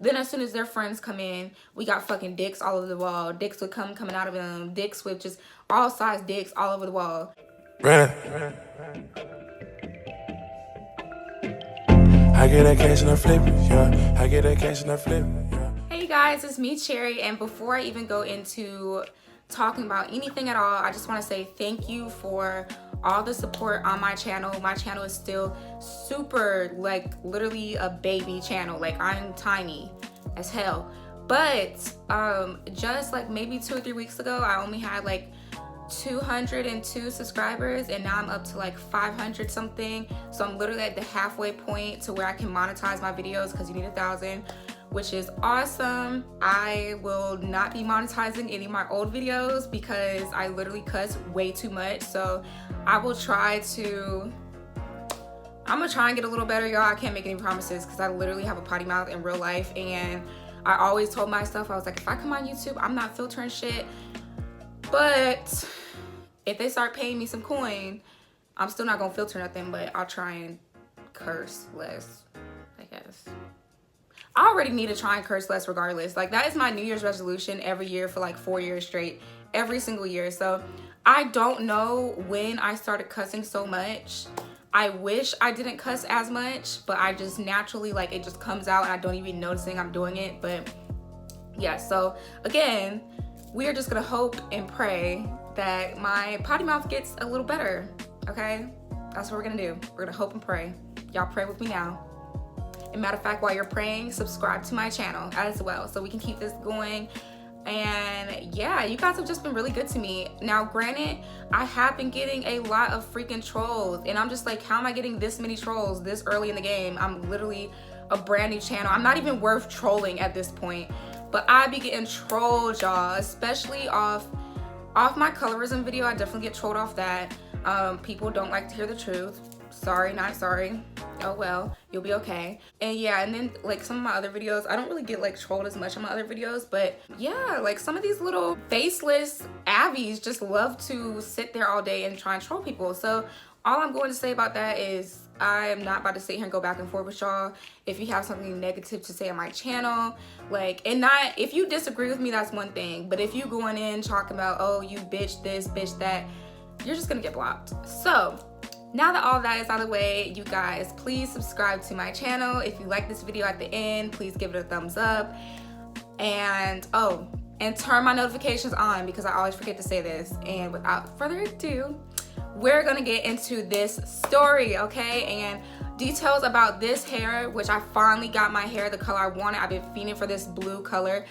Then as soon as their friends come in, we got fucking dicks all over the wall. Dicks would coming out of them. Dicks with just all size dicks all over the wall. I get that cash and I flip it, yeah. I get that cash and I flip it, yeah. Hey guys, it's me, Cherry, and before I even go into talking about anything at all, I just want to say thank you for all the support on my channel. My channel is still super, like, literally a baby channel. Like, I'm tiny as hell. But just like maybe 2 or 3 weeks ago, I only had like 202 subscribers, and now I'm up to like 500 something. So I'm literally at the halfway point to where I can monetize my videos, because you need 1,000, which is awesome. I will not be monetizing any of my old videos because I literally cuss way too much. So I'm gonna try and get a little better, y'all. I can't make any promises because I literally have a potty mouth in real life, and I always told myself, I was like, if I come on YouTube, I'm not filtering shit. But if they start paying me some coin, I'm still not gonna filter nothing, but I'll try and curse less, I guess. I already need to try and curse less regardless. Like, that is my New Year's resolution every year for like 4 years straight, every single year. So I don't know when I started cussing so much. I wish I didn't cuss as much, but I just naturally, like, it just comes out and I don't even noticing I'm doing it. But yeah, so again, we are just gonna hope and pray that my potty mouth gets a little better, okay? That's what we're gonna do. We're gonna hope and pray. Y'all pray with me now. And matter of fact, while you're praying, subscribe to my channel as well so we can keep this going. And yeah, you guys have just been really good to me. Now, granted, I have been getting a lot of freaking trolls, and I'm just like, how am I getting this many trolls this early in the game? I'm literally a brand new channel. I'm not even worth trolling at this point. But I be getting trolled, y'all, especially off my colorism video. I definitely get trolled off that. People don't like to hear the truth. Sorry, not sorry. Oh well, you'll be okay. And yeah, and then like some of my other videos, I don't really get like trolled as much on my other videos, but yeah, like some of these little faceless Avies just love to sit there all day and try and troll people. So all I'm going to say about that is I am not about to sit here and go back and forth with y'all. If you have something negative to say on my channel, like, and not, if you disagree with me, that's one thing. But if you going in talking about, oh, you bitch this, bitch that, you're just gonna get blocked. So now that all that is out of the way, you guys, please subscribe to my channel. If you like this video at the end, please give it a thumbs up. And oh, and turn my notifications on, because I always forget to say this. And without further ado, we're gonna get into this story, okay? And details about this hair, which I finally got my hair the color I wanted. I've been fiending for this blue color.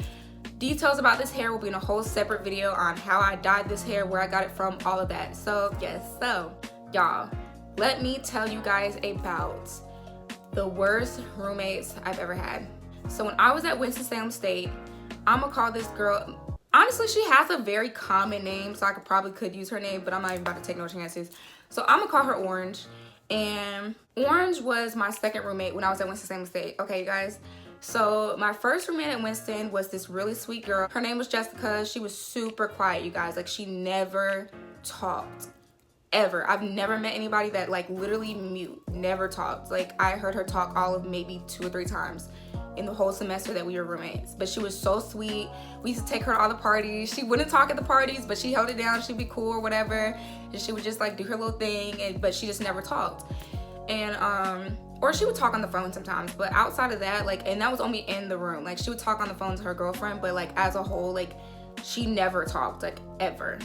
Details about this hair will be in a whole separate video on how I dyed this hair, where I got it from, all of that. So yes, so y'all, let me tell you guys about the worst roommates I've ever had. So when I was at Winston-Salem State, I'm gonna call this girl, honestly, she has a very common name, so I could use her name, but I'm not even about to take no chances. So I'm gonna call her Orange. And Orange was my second roommate when I was at Winston-Salem State. Okay, you guys. So my first roommate at Winston was this really sweet girl. Her name was Jessica. She was super quiet, you guys. Like, she never talked, ever. I've never met anybody that, like, literally mute, never talked. Like, I heard her talk all of maybe 2 or 3 times in the whole semester that we were roommates. But she was so sweet. We used to take her to all the parties. She wouldn't talk at the parties, but she held it down. She'd be cool or whatever. And she would just like do her little thing, but she just never talked. And or she would talk on the phone sometimes, but outside of that, like, and that was only in the room. Like, she would talk on the phone to her girlfriend, but like as a whole, like, she never talked, like, ever.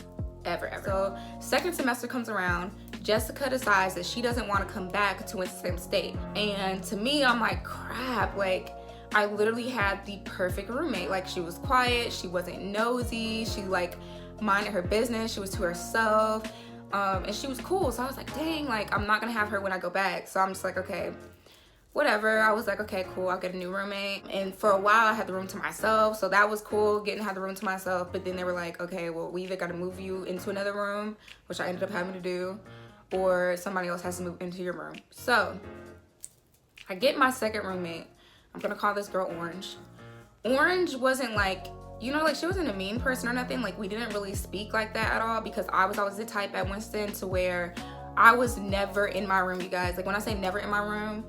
So second semester comes around, Jessica decides that she doesn't want to come back to Winston-Salem State. And to me, I'm like, crap, like, I literally had the perfect roommate. Like, she was quiet, she wasn't nosy, she like minded her business, she was to herself, and she was cool. So I was like, dang, like, I'm not gonna have her when I go back. So I'm just like, okay, whatever. I was like, okay, cool, I'll get a new roommate. And for a while I had the room to myself, so that was cool, getting to have the room to myself. But then they were like, okay, well, we either gotta move you into another room, which I ended up having to do, or somebody else has to move into your room. So I get my second roommate. I'm gonna call this girl Orange. Orange wasn't like, you know, like, she wasn't a mean person or nothing. Like, we didn't really speak like that at all, because I was always the type at Winston to where I was never in my room, you guys. Like, when I say never in my room,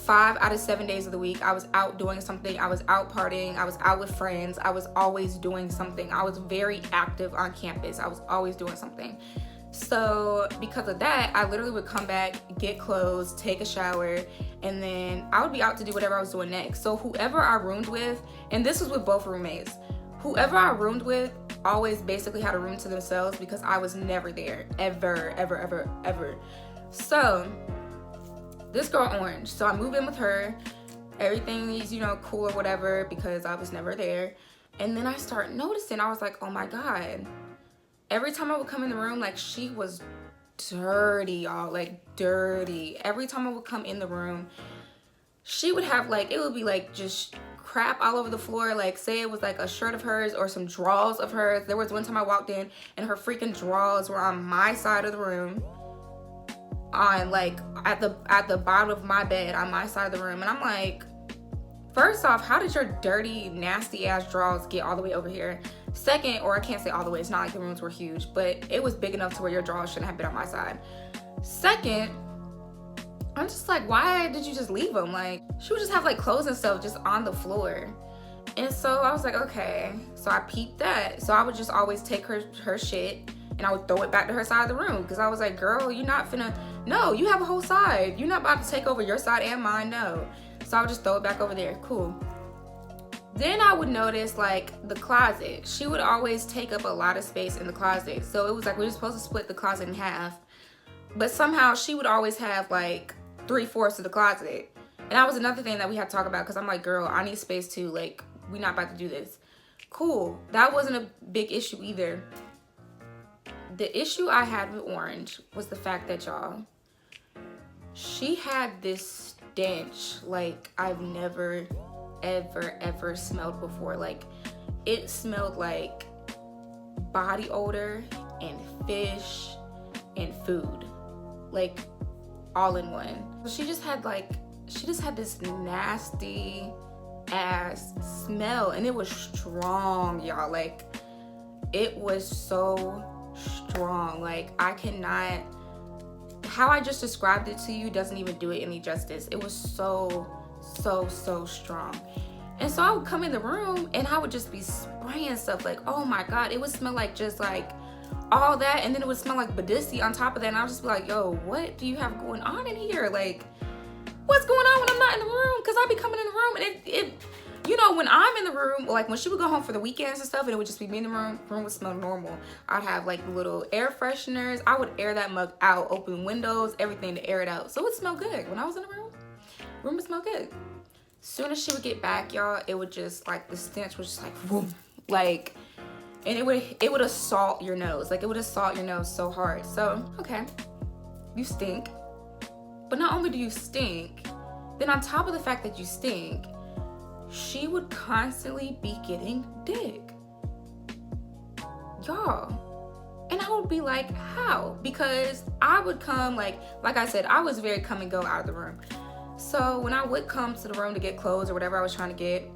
5 out of 7 days of the week, I was out doing something. I was out partying. I was out with friends. I was always doing something. I was very active on campus. I was always doing something. So because of that, I literally would come back, get clothes, take a shower, and then I would be out to do whatever I was doing next. So whoever I roomed with, and this was with both roommates, whoever I roomed with always basically had a room to themselves because I was never there, ever, ever, ever, ever. So this girl Orange, so I moved in with her. Everything is, you know, cool or whatever because I was never there. And then I start noticing, I was like, oh my God. Every time I would come in the room, like, she was dirty, y'all, like dirty. Every time I would come in the room, she would have like, it would be like just crap all over the floor. Like, say it was like a shirt of hers or some drawers of hers. There was one time I walked in and her freaking drawers were on my side of the room, on like at the bottom of my bed on my side of the room. And I'm like, first off, how did your dirty, nasty ass drawers get all the way over here? Second, or I can't say all the way, it's not like the rooms were huge, but it was big enough to where your drawers shouldn't have been on my side. Second, I'm just like, why did you just leave them? Like, she would just have like clothes and stuff just on the floor. And so I was like, okay. So I peeped that. So I would just always take her shit and I would throw it back to her side of the room. Because I was like, girl, you're not finna, no, you have a whole side. You're not about to take over your side and mine, no. So I would just throw it back over there, cool. Then I would notice like the closet. She would always take up a lot of space in the closet. So it was like we were supposed to split the closet in half. But somehow she would always have like 3/4 of the closet. And that was another thing that we had to talk about because I'm like, girl, I need space too. Like, we're not about to do this. Cool. That wasn't a big issue either. The issue I had with Orange was the fact that, y'all, she had this stench like I've never ever smelled before. Like, it smelled like body odor and fish and food, like all in one. She just had this nasty ass smell, and it was strong, y'all. Like, it was so strong. Like, I cannot, how I just described it to you doesn't even do it any justice. It was so strong. And so I would come in the room and I would just be spraying stuff, like, oh my God, it would smell like just like all that, and then it would smell like Badissi on top of that, and I'll just be like, yo, what do you have going on in here? Like, what's going on when I'm not in the room? Because I be coming in the room and it you know, when I'm in the room, like when she would go home for the weekends and stuff and it would just be me in the room would smell normal. I'd have like little air fresheners. I would air that mug out, open windows, everything to air it out. So it would smell good. When I was in the room would smell good. Soon as she would get back, y'all, it would just like, the stench was just like, whoom, like, and it would assault your nose. Like, it would assault your nose so hard. So, okay, you stink. But not only do you stink, then on top of the fact that you stink, she would constantly be getting dick. Y'all. And I would be like, how? Because I would come, like I said, I was very come and go out of the room. So when I would come to the room to get clothes or whatever I was trying to get,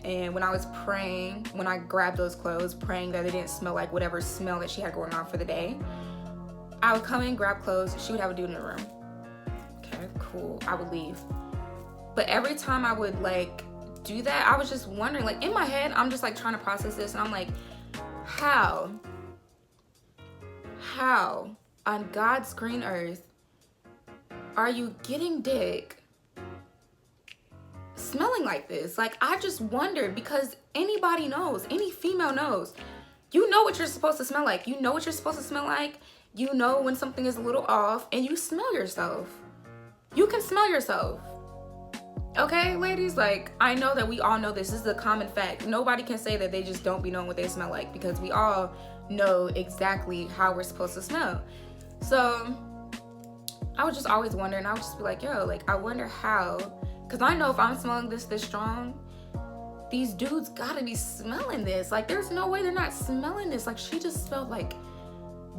and when I was praying, when I grabbed those clothes, praying that it didn't smell like whatever smell that she had going on for the day, I would come in, grab clothes, she would have a dude in the room. Okay, cool, I would leave. But every time I would like do that, I was just wondering, like in my head, I'm just like trying to process this, and I'm like, how on God's green earth are you getting dick smelling like this? Like, I just wondered, because anybody knows, any female knows, you know what you're supposed to smell like. You know what you're supposed to smell like. You know when something is a little off, and you smell yourself. You can smell yourself. Okay, ladies, like, I know that we all know this. This is a common fact. Nobody can say that they just don't be knowing what they smell like, because we all know exactly how we're supposed to smell. So I would just always wonder, and I would just be like, yo, like, I wonder how, because I know if I'm smelling this strong, these dudes gotta be smelling this. Like, there's no way they're not smelling this. Like, she just felt like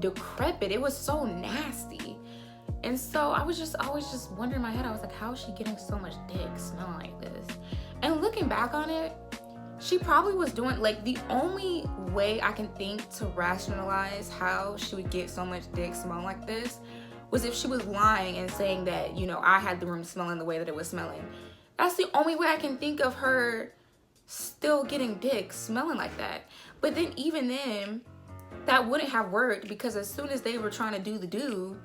decrepit. It was so nasty. And so I was just always just wondering in my head, I was like, how is she getting so much dick smelling like this? And looking back on it, she probably was doing, like, the only way I can think to rationalize how she would get so much dick smelling like this was if she was lying and saying that, you know, I had the room smelling the way that it was smelling. That's the only way I can think of her still getting dick smelling like that. But then even then, that wouldn't have worked, because as soon as they were trying to do the do,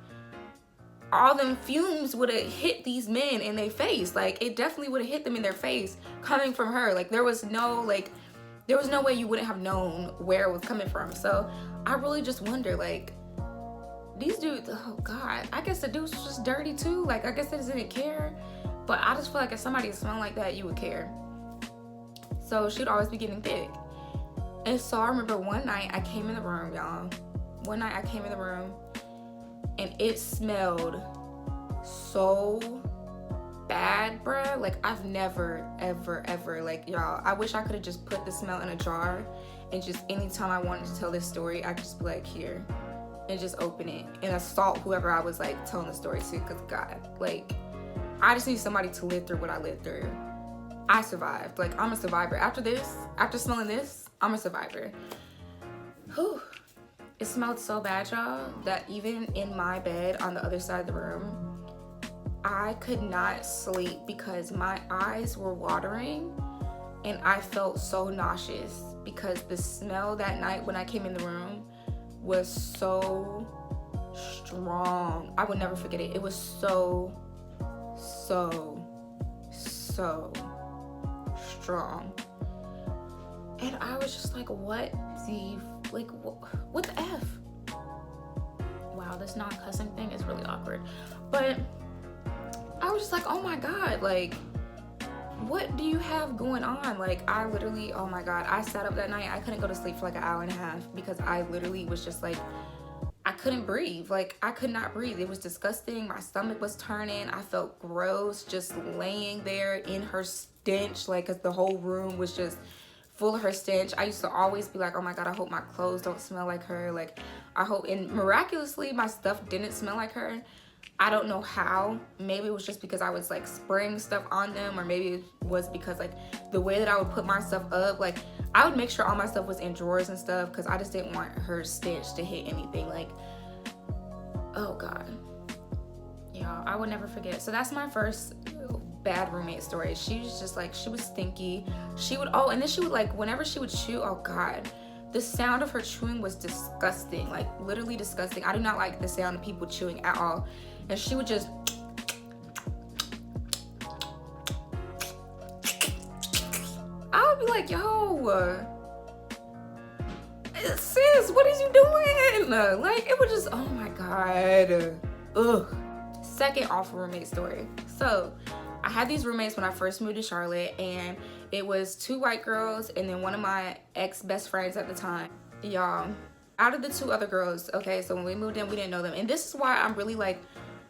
all them fumes would have hit these men in their face. Like, it definitely would have hit them in their face coming from her. Like, there was no way you wouldn't have known where it was coming from. So I really just wonder, like, these dudes, oh God, I guess the dudes was just dirty too. Like, I guess they just didn't care. But I just feel like if somebody smelled like that, you would care. So she'd always be getting thick. And so I remember one night I came in the room, y'all. One night I came in the room and it smelled so bad, bruh. Like, I've never, ever, like, y'all, I wish I could have just put the smell in a jar, and just anytime I wanted to tell this story, I could just be like, here, and just open it and assault whoever I was, like, telling the story to, because God, like, I just need somebody to live through what I lived through. I survived. Like, I'm a survivor. After smelling this, I'm a survivor. Whew. It smelled so bad, y'all, that even in my bed on the other side of the room, I could not sleep because my eyes were watering and I felt so nauseous, because the smell that night when I came in the room was so strong. I would never forget it. It was so strong. And I was just like, what the F? Wow, this non-cussing thing is really awkward. But I was just like, oh my God, like, what do you have going on? Like, I literally, oh my God, I sat up that night. I couldn't go to sleep for like an hour and a half because I literally was just like, I couldn't breathe. Like, I could not breathe. It was disgusting. My stomach was turning. I felt gross just laying there in her stench, like, because the whole room was just full of her stench. I used to always be like, oh my God, I hope my clothes don't smell like her. Like, I hope, and miraculously my stuff didn't smell like her. I don't know how. Maybe it was just because I was like spraying stuff on them, or maybe it was because like the way that I would put my stuff up, like I would make sure all my stuff was in drawers and stuff, because I just didn't want her stench to hit anything. Like, oh God, yeah, I would never forget. So that's my first bad roommate story. She was just like, she was stinky. She would, oh, and then she would like, whenever she would chew, oh God, the sound of her chewing was disgusting, like literally disgusting. I do not like the sound of people chewing at all. And she would just, I would be like, yo, sis, what is you doing? Like, it was just, oh my God, ugh. Second awful roommate story. So I had these roommates when I first moved to Charlotte, and it was 2 white girls and then one of my ex-best friends at the time. Y'all, out of the 2 other girls, okay, so when we moved in, we didn't know them. And this is why I'm really like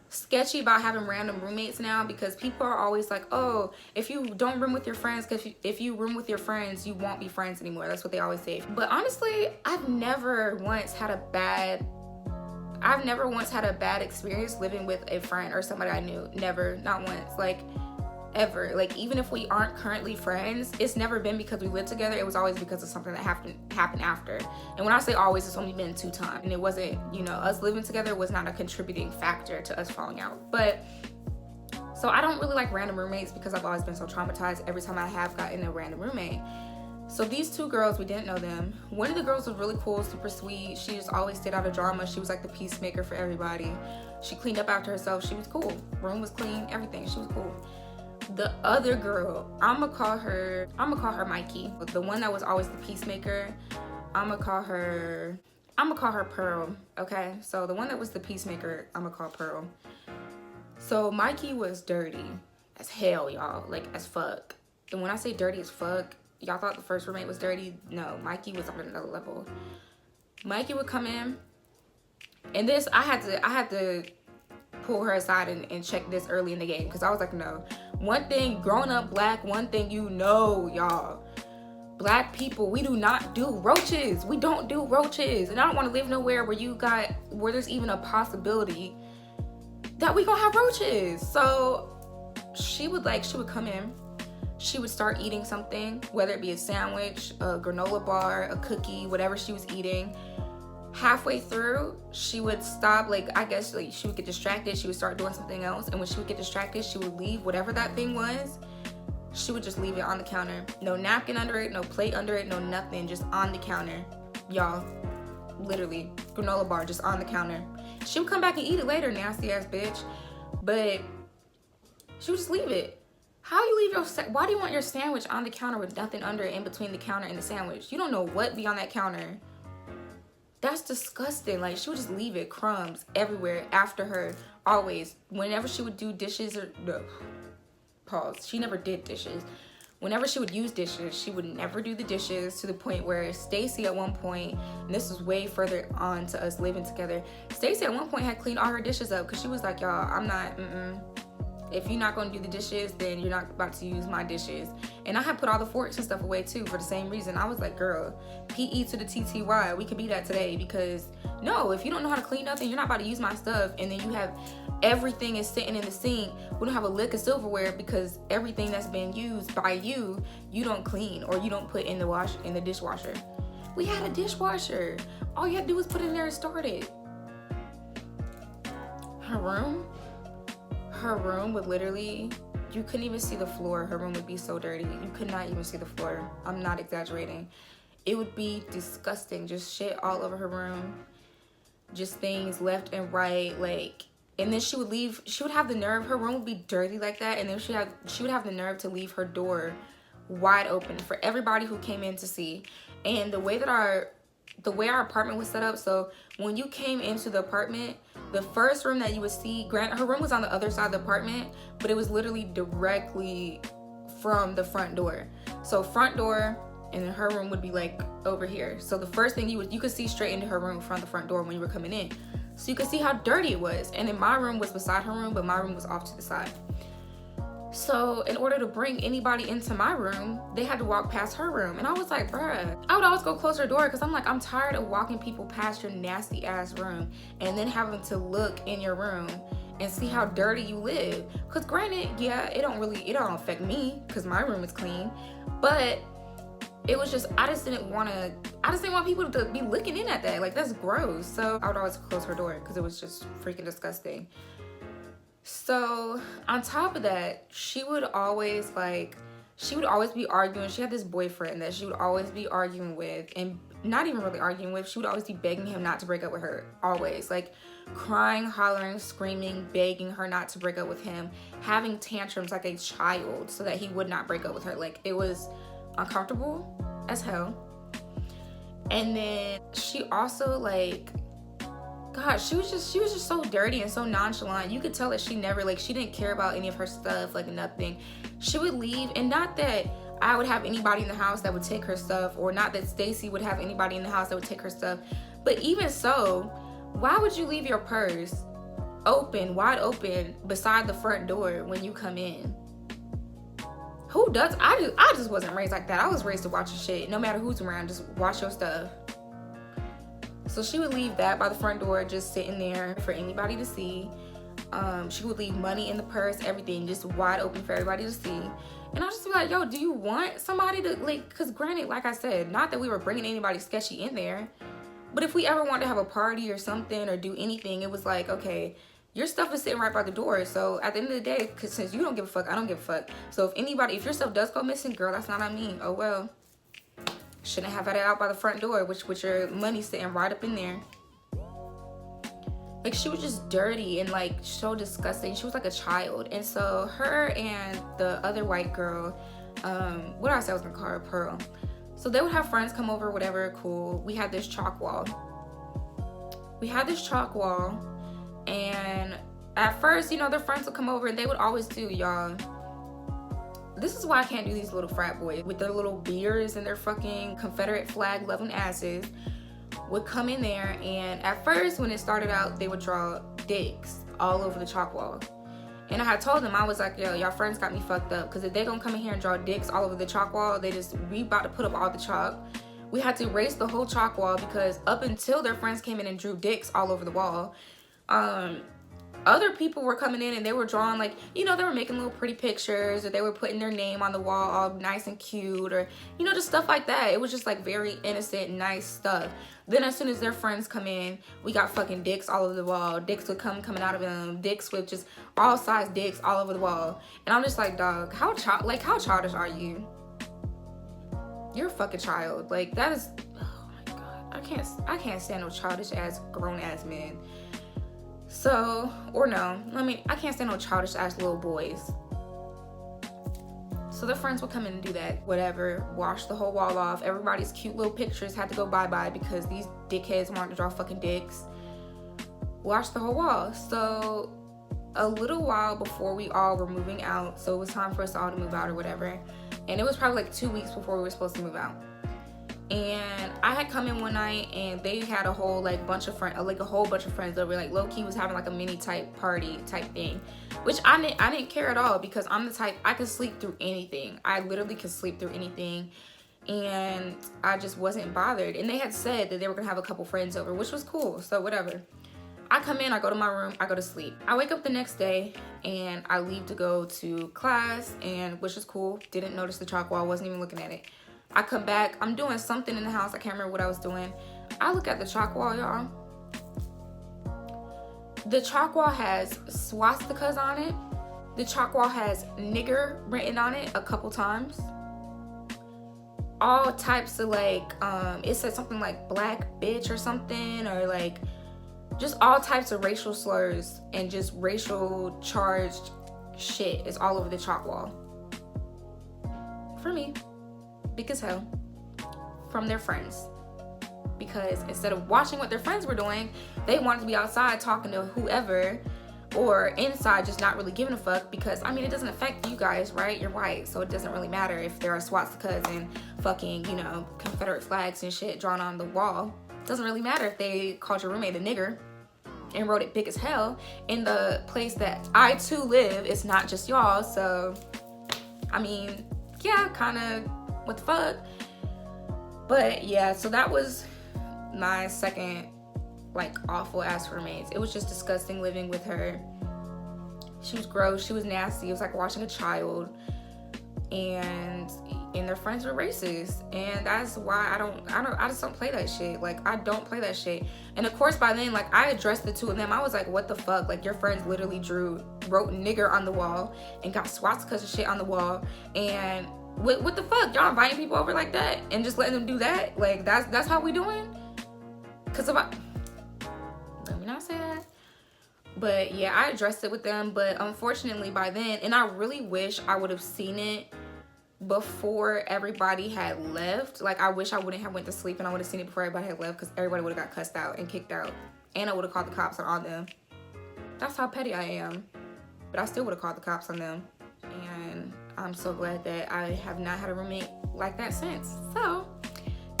sketchy about having random roommates now, because people are always like, oh, if you don't room with your friends, because if you room with your friends, you won't be friends anymore. That's what they always say. But honestly, I've never once had a bad experience living with a friend or somebody I knew. Never, not once, like ever. Like, even if we aren't currently friends, it's never been because we lived together. It was always because of something that happened after. And when I say always, it's only been 2 times. And it wasn't, you know, us living together was not a contributing factor to us falling out. But so I don't really like random roommates because I've always been so traumatized every time I have gotten a random roommate. So these 2 girls, we didn't know them. One of the girls was really cool, super sweet. She just always stayed out of drama. She was like the peacemaker for everybody. She cleaned up after herself. She was cool. Room was clean, everything. She was cool. The other girl, I'ma call her Mikey. The one that was always the peacemaker, I'ma call her Pearl, okay? So the one that was the peacemaker, I'ma call Pearl. So Mikey was dirty as hell, y'all, like as fuck. And when I say dirty as fuck, y'all thought the first roommate was dirty? No, Mikey was on another level. Mikey would come in, and this, I had to pull her aside and check this early in the game, because I was like, no. One thing, growing up black, one thing you know, y'all, black people, we do not do roaches. We don't do roaches. And I don't want to live nowhere where there's even a possibility that we gonna have roaches. So she would come in, she would start eating something, whether it be a sandwich, a granola bar, a cookie, whatever she was eating. Halfway through, she would stop, like, I guess, like, she would get distracted, she would start doing something else, and when she would get distracted, she would leave whatever that thing was, she would just leave it on the counter. No napkin under it, no plate under it, no nothing, just on the counter. Y'all, literally, granola bar just on the counter. She would come back and eat it later, nasty ass bitch. But she would just leave it. How you leave your, why do you want your sandwich on the counter with nothing under it in between the counter and the sandwich? You don't know what be on that counter. That's disgusting. Like, she would just leave it, crumbs everywhere after her, always. Whenever she would do dishes or, no, pause, she never did dishes. Whenever she would use dishes, she would never do the dishes, to the point where Stacy at one point, and this was way further on to us living together, Stacy at one point had cleaned all her dishes up because she was like, y'all, I'm not, if you're not going to do the dishes, then you're not about to use my dishes. And I had put all the forks and stuff away too for the same reason. I was like, girl, PE to the TTY, we could be that today, because no, if you don't know how to clean up and you're not about to use my stuff, and then you have everything is sitting in the sink, we don't have a lick of silverware because everything that's been used by you, you don't clean or you don't put in the dishwasher. We had a dishwasher. All you had to do was put it in there and start it. Her room would literally, you couldn't even see the floor. Her room would be so dirty. You could not even see the floor. I'm not exaggerating. It would be disgusting. Just shit all over her room. Just things left and right. Like, and then she would leave, she would have the nerve, her room would be dirty like that, and then she would have the nerve to leave her door wide open for everybody who came in to see. And the way our apartment was set up, so when you came into the apartment, the first room that you would see, granted, her room was on the other side of the apartment, but it was literally directly from the front door. So front door, and then her room would be like over here. So the first thing you could see straight into her room from the front door when you were coming in. So you could see how dirty it was. And then my room was beside her room, but my room was off to the side. So in order to bring anybody into my room, they had to walk past her room. And I was like, bruh, I would always go close her door because I'm like, I'm tired of walking people past your nasty ass room and then having to look in your room and see how dirty you live. Because granted, yeah, it don't affect me because my room is clean. But it was just, I just didn't want people to be looking in at that. Like, that's gross. So I would always close her door because it was just freaking disgusting. So on top of that, she would always be arguing. She had this boyfriend that she would always be arguing with, and not even really arguing with. She would always be begging him not to break up with her. Always, like, crying, hollering, screaming, begging her not to break up with him, having tantrums like a child so that he would not break up with her. Like, it was uncomfortable as hell. And then she also, like, God, she was just so dirty and so nonchalant. You could tell that she didn't care about any of her stuff, like nothing. She would leave, and not that I would have anybody in the house that would take her stuff, or not that Stacy would have anybody in the house that would take her stuff. But even so, why would you leave your purse open, wide open, beside the front door when you come in? Who does? I just wasn't raised like that. I was raised to watch your shit. No matter who's around, just watch your stuff. So she would leave that by the front door, just sitting there for anybody to see. She would leave money in the purse, everything, just wide open for everybody to see. And I'll just be like, yo, do you want somebody to, like, because granted, like I said, not that we were bringing anybody sketchy in there, but if we ever wanted to have a party or something or do anything, it was like, okay, your stuff is sitting right by the door. So at the end of the day, because since you don't give a fuck, I don't give a fuck. So if your stuff does go missing, girl, that's not on me. Oh, well. Shouldn't have had it out by the front door, with your money sitting right up in there. Like, she was just dirty and, like, so disgusting. She was like a child. And so her and the other white girl, what did I say I was gonna call her? Pearl. So they would have friends come over, whatever, cool. We had this chalk wall. And at first, their friends would come over, and they would always do, y'all. This is why I can't do these little frat boys with their little beards and their fucking Confederate flag loving asses would come in there, and at first when it started out, they would draw dicks all over the chalk wall. And I had told them, I was like, yo, y'all friends got me fucked up, because if they gonna come in here and draw dicks all over the chalk wall, we about to put up all the chalk. We had to erase the whole chalk wall, because up until their friends came in and drew dicks all over the wall, other people were coming in and they were drawing, like, you know, they were making little pretty pictures, or they were putting their name on the wall all nice and cute, or, you know, just stuff like that. It was just like very innocent, nice stuff. Then as soon as their friends come in, we got fucking dicks all over the wall. Dicks would coming out of them. Dicks with just all size dicks all over the wall. And I'm just like, dog, how childish are you? You're a fucking child. Like, that is, oh my god, I can't stand no childish ass grown ass men. So, or no, I can't stand no childish ass little boys. So their friends would come in and do that, whatever, wash the whole wall off. Everybody's cute little pictures had to go bye-bye because these dickheads wanted to draw fucking dicks. Wash the whole wall. So a little while before we all were moving out, so it was time for us all to move out or whatever, and it was probably like 2 weeks before we were supposed to move out. And I had come in one night and they had a whole like bunch of friends, like a whole bunch of friends over. Like low-key was having like a mini type party type thing, which I didn't care at all, because I'm the type, I could sleep through anything. I literally could sleep through anything, and I just wasn't bothered. And they had said that they were gonna have a couple friends over, which was cool, so whatever. I come in, I go to my room, I go to sleep. I wake up the next day and I leave to go to class, and which is cool. Didn't notice the chalk wall, wasn't even looking at it. I come back, I'm doing something in the house, I can't remember what I was doing. I look at the chalk wall, y'all. The chalk wall has swastikas on it. The chalk wall has nigger written on it a couple times. All types of like, it said something like black bitch or something, or like just all types of racial slurs and just racial charged shit is all over the chalk wall. For me. Big as hell, from their friends, because instead of watching what their friends were doing, they wanted to be outside talking to whoever, or inside just not really giving a fuck, because I mean, it doesn't affect you guys, right? You're white, so it doesn't really matter if there are swastikas and fucking, you know, Confederate flags and shit drawn on the wall. It doesn't really matter if they called your roommate a nigger and wrote it big as hell. In the place that I too live, it's not just y'all, so I mean, yeah, kind of what the fuck. But yeah, so that was my second like awful ass roommate. It was just disgusting living with her. She was gross, she was nasty. It was like watching a child, and their friends were racist, and that's why I just don't play that shit. Like, I don't play that shit. And of course by then, like, I addressed the two of them. I was like, what the fuck? Like, your friends literally wrote nigger on the wall and got swastikas and shit on the wall, and what the fuck? Y'all inviting people over like that and just letting them do that? Like, that's how we doing? Cause let me not say that. But yeah, I addressed it with them, but unfortunately by then, and I really wish I would have seen it before everybody had left. Like, I wish I wouldn't have went to sleep and I would have seen it before everybody had left, because everybody would have got cussed out and kicked out, and I would have called the cops on all them. That's how petty I am. But I still would have called the cops on them, and I'm so glad that I have not had a roommate like that since. So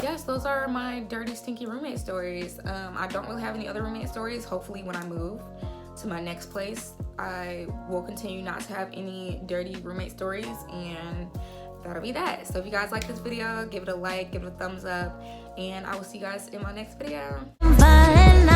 yes, those are my dirty, stinky roommate stories. I don't really have any other roommate stories. Hopefully when I move to my next place, I will continue not to have any dirty roommate stories, and that'll be that. So if you guys like this video, give it a like, give it a thumbs up, and I will see you guys in my next video. I'm fine.